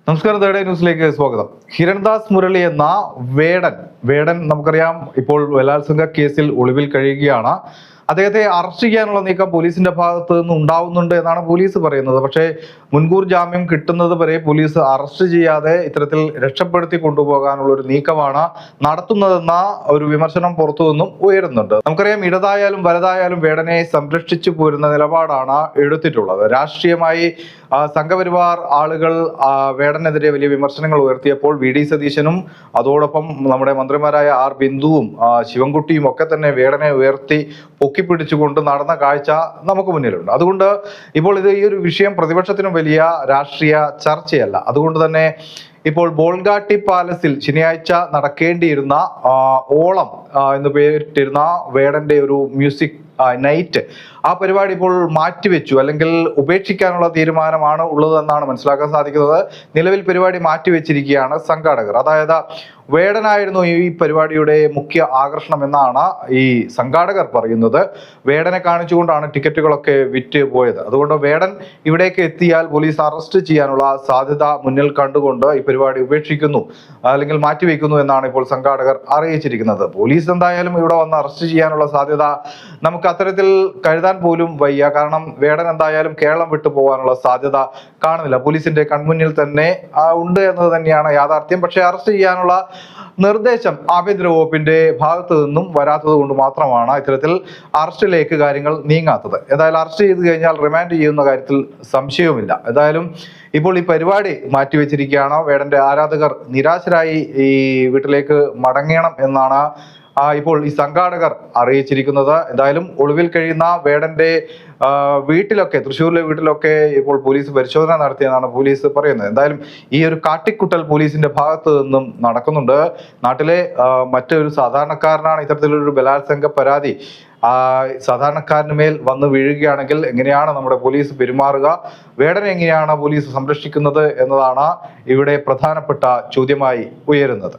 നമസ്കാരം. തേർഡ് ന്യൂസിലേക്ക് സ്വാഗതം. ഹിരൺദാസ് മുരളി എന്ന വേടൻ നമുക്കറിയാം ഇപ്പോൾ ബലാത്സംഗ കേസിൽ ഒളിവിൽ കഴിയുകയാണ്. അദ്ദേഹത്തെ അറസ്റ്റ് ചെയ്യാനുള്ള നീക്കം പോലീസിന്റെ ഭാഗത്ത് നിന്ന് ഉണ്ടാവുന്നുണ്ട് എന്നാണ് പോലീസ് പറയുന്നത്. പക്ഷേ മുൻകൂർ ജാമ്യം കിട്ടുന്നത് വരെ പോലീസ് അറസ്റ്റ് ചെയ്യാതെ ഇത്തരത്തിൽ രക്ഷപ്പെടുത്തി കൊണ്ടുപോകാനുള്ള ഒരു നീക്കമാണ് നടത്തുന്നതെന്ന ഒരു വിമർശനം പുറത്തു നിന്നും ഉയരുന്നുണ്ട്. നമുക്കറിയാം, ഇടതായാലും വലതായാലും വേടനെ സംരക്ഷിച്ചു പോരുന്ന നിലപാടാണ് എടുത്തിട്ടുള്ളത്. രാഷ്ട്രീയമായി സംഘപരിവാർ ആളുകൾ വേടനെതിരെ വലിയ വിമർശനങ്ങൾ ഉയർത്തിയപ്പോൾ വി ഡി സതീശനും അതോടൊപ്പം നമ്മുടെ മന്ത്രിമാരായ ആർ ബിന്ദുവും ശിവൻകുട്ടിയും ഒക്കെ തന്നെ വേടനെ ഉയർത്തി പൊക്കിപ്പിടിച്ചുകൊണ്ട് നടന്ന കാഴ്ച നമുക്ക് മുന്നിലുണ്ട്. അതുകൊണ്ട് ഇപ്പോൾ ഈ ഒരു വിഷയം പ്രതിപക്ഷത്തിനും വലിയ രാഷ്ട്രീയ ചർച്ചയല്ല. അതുകൊണ്ട് തന്നെ ഇപ്പോൾ ബോൾഗാട്ടി പാലസിൽ ശനിയാഴ്ച നടക്കേണ്ടിയിരുന്ന ഓളം എന്ന് പേരിട്ടിരുന്ന വേടന്റെ ഒരു മ്യൂസിക് നൈറ്റ്, ആ പരിപാടി ഇപ്പോൾ മാറ്റിവെച്ചു, അല്ലെങ്കിൽ ഉപേക്ഷിക്കാനുള്ള തീരുമാനമാണ് ഉള്ളതെന്നാണ് മനസ്സിലാക്കാൻ സാധിക്കുന്നത്. നിലവിൽ പരിപാടി മാറ്റിവെച്ചിരിക്കുകയാണ് സംഘാടകർ. അതായത് വേടനായിരുന്നു ഈ പരിപാടിയുടെ മുഖ്യ ആകർഷണം എന്നാണ് ഈ സംഘാടകർ പറയുന്നത്. വേടനെ കാണിച്ചുകൊണ്ടാണ് ടിക്കറ്റുകളൊക്കെ വിറ്റ് പോയത്. അതുകൊണ്ട് വേടൻ ഇവിടേക്ക് എത്തിയാൽ പോലീസ് അറസ്റ്റ് ചെയ്യാനുള്ള സാധ്യത മുന്നിൽ കണ്ടുകൊണ്ട് ഈ പരിപാടി ഉപേക്ഷിക്കുന്നു അല്ലെങ്കിൽ മാറ്റിവെക്കുന്നു എന്നാണ് ഇപ്പോൾ സംഘാടകർ അറിയിച്ചിരിക്കുന്നത്. പോലീസ് എന്തായാലും ഇവിടെ വന്ന് അറസ്റ്റ് ചെയ്യാനുള്ള സാധ്യത നമുക്ക് അത്തരത്തിൽ കരുതാൻ പോലും വയ്യ. കാരണം വേടൻ എന്തായാലും കേരളം വിട്ടു പോകാനുള്ള സാധ്യത കാണുന്നില്ല. പോലീസിന്റെ കൺമുന്നിൽ തന്നെ ഉണ്ട് എന്നത് തന്നെയാണ് യാഥാർത്ഥ്യം. പക്ഷേ അറസ്റ്റ് ചെയ്യാനുള്ള നിർദ്ദേശം ആഭ്യന്തര വകുപ്പിന്റെ ഭാഗത്തു നിന്നും വരാത്തത് കൊണ്ട് മാത്രമാണ് ഇത്തരത്തിൽ അറസ്റ്റിലേക്ക് കാര്യങ്ങൾ നീങ്ങാത്തത്. ഏതായാലും അറസ്റ്റ് ചെയ്ത് കഴിഞ്ഞാൽ റിമാൻഡ് ചെയ്യുന്ന കാര്യത്തിൽ സംശയവുമില്ല. ഏതായാലും ഇപ്പോൾ ഈ പരിപാടി മാറ്റിവെച്ചിരിക്കുകയാണ്. വേടന്റെ ആരാധകർ നിരാശരായി ഈ വീട്ടിലേക്ക് മടങ്ങണം എന്നാണ് ഇപ്പോൾ ഈ സംഘാടകർ അറിയിച്ചിരിക്കുന്നത്. എന്തായാലും ഒളിവിൽ കഴിയുന്ന വേടന്റെ വീട്ടിലൊക്കെ, തൃശ്ശൂരിലെ വീട്ടിലൊക്കെ ഇപ്പോൾ പോലീസ് പരിശോധന നടത്തിയെന്നാണ് പോലീസ് പറയുന്നത്. എന്തായാലും ഈ ഒരു കാട്ടിക്കുട്ടൽ പോലീസിന്റെ ഭാഗത്ത് നിന്നും നടക്കുന്നുണ്ട്. നാട്ടിലെ മറ്റൊരു സാധാരണക്കാരനാണ് ഇത്തരത്തിലൊരു ബലാത്സംഗ പരാതി സാധാരണക്കാരന് മേൽ വന്ന് വീഴുകയാണെങ്കിൽ എങ്ങനെയാണ് നമ്മുടെ പോലീസ് പെരുമാറുക, വേടനെ എങ്ങനെയാണ് പോലീസ് സംരക്ഷിക്കുന്നത് എന്നതാണ് ഇവിടെ പ്രധാനപ്പെട്ട ചോദ്യമായി ഉയരുന്നത്.